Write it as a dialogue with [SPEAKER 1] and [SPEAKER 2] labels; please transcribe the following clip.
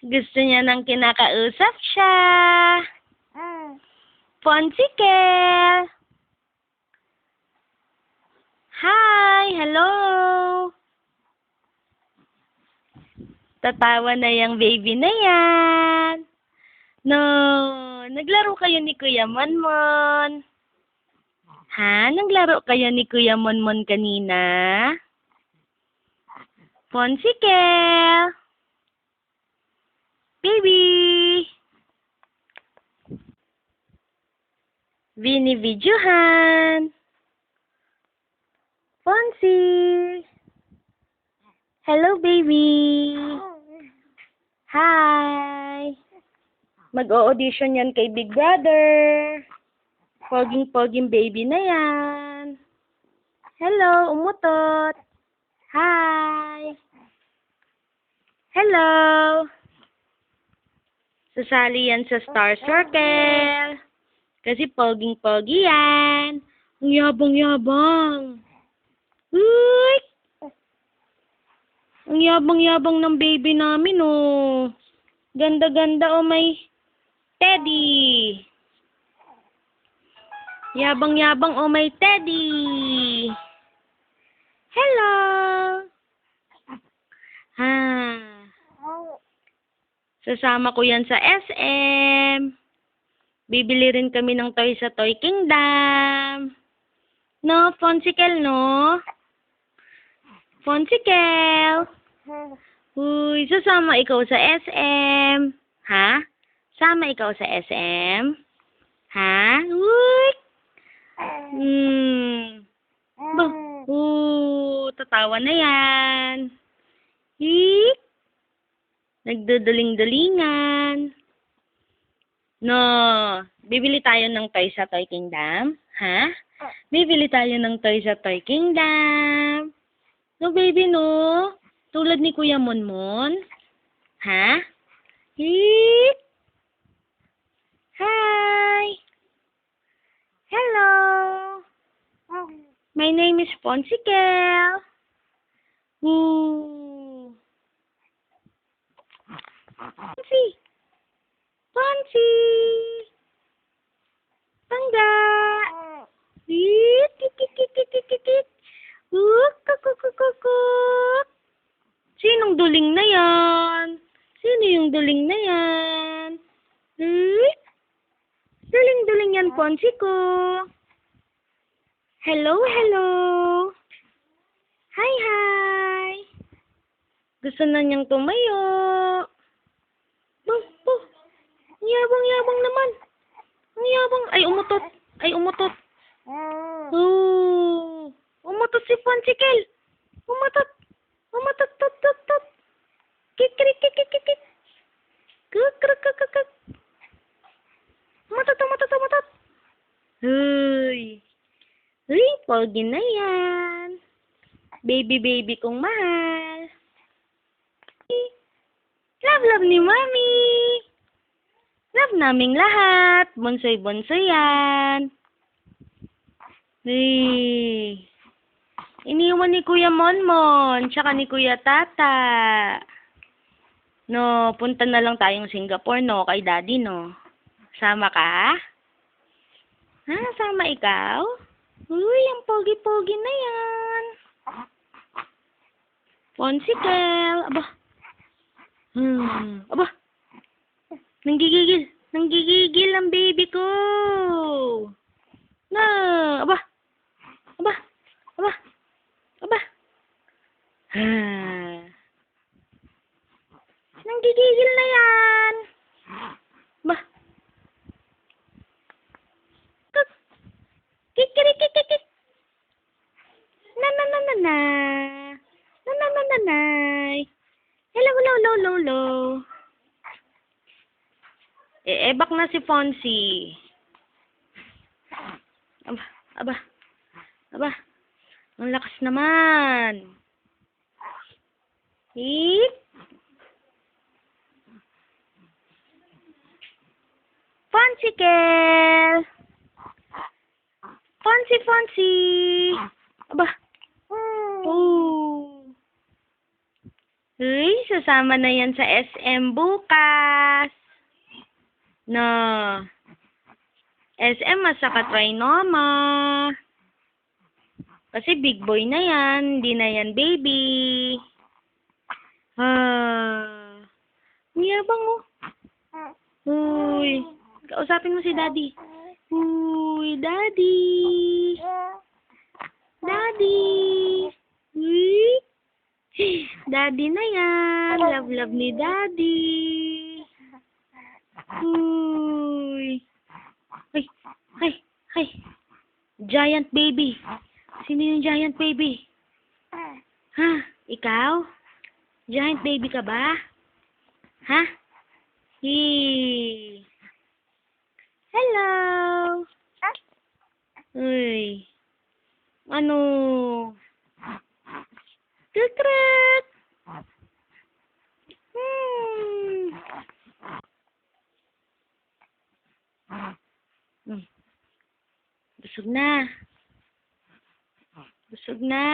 [SPEAKER 1] Gusto niya ng kinakausap siya. Ponsikel! Hi! Hello! Tatawa na yung baby na yan. No, naglaro kayo ni Kuya Monmon. Ha? Naglaro kayo ni Kuya Monmon kanina? Ponsikel! Baby! Binibidyohan! Ponsi! Hello, baby! Hi! Mag-o-audition yan kay Big Brother. Poging-poging baby na yan. Hello, umutot. Hi! Hello! Sasali yan sa Star Circle. Kasi poging-pogi yan. Ang yabang-yabang. Uy! Ang yabang-yabang ng baby namin, oh. Ganda-ganda, oh, may teddy. Yabang-yabang, oh, may teddy. Hello! Ha. Sasama ko yan sa SM. Bibili rin kami ng toy sa Toy Kingdom. No, Ponsikel, no? Ponsikel. Uy, sasama ikaw sa SM. Ha? Sama ikaw sa SM? Ha? Uy! Tatawa na yan. Hik! Nagduduling-dulingan. No, bibili tayo ng toy sa Toy Kingdom? Ha? Bibili tayo ng toy sa Toy Kingdom. No, baby, no? Tulad ni Kuya Monmon? Ha? Hik! Hi! Hello! My name is Ponsikel. Ponsi! Ponsi! Pangga! Kikikikikikikik! Kukukukukuk! Sinong duling na yan? Sino yung duling na yan? Duling-duling yan, Ponsi ko. Hello, hello. Hi, hi. Gusto na niyang tumayo. Ang yabang-yabang naman. Ang yabang. Ay, umutot. Ay, umutot. Umutot si Ponsikel. Umutot. Umutot, tot, tot, tot. Kikrik, kikrik, kikrik. Kukrik, kukrik. Umutot, umutot, umutot. Huy. Huy, pogi na yan. Baby kong mahal. Love ni Mami. Love naming lahat. Bonsoy-bonsoy yan. Hey. Iniwan ni Kuya Monmon, tsaka ni Kuya Tata. No, punta na lang tayong Singapore, no, kay Daddy, no. Sama ka? Ha, sama ikaw? Uy, ang pogi-pogi na yan. Ponsikel. Aba. Aba. Nanggigigil. Nanggigigil ang baby ko. Na. Aba. Aba. Aba. Aba. Nanggigigil na yan. Aba. Kikirikikikik. Na. Nanay. Hello. Ebak na si Ponsi. Aba. Ang lakas naman. Hik. Ponsikel. Ponsi. Aba. Uy, kasama na yan sa SM bukas. No. SM masaka trinoma. Kasi big boy na yan, hindi na yan baby. Ang yabang mo. Uy, kausapin mo si daddy. Uy, daddy. Daddy. Uy. Daddy na yan. Love ni daddy. Uy. Ay. Giant baby. Sino yung giant baby? Ha? Ikaw? Giant baby ka ba? Ha? Hey. Hello. Uy. Ano? Krek. Busog na. Busog na.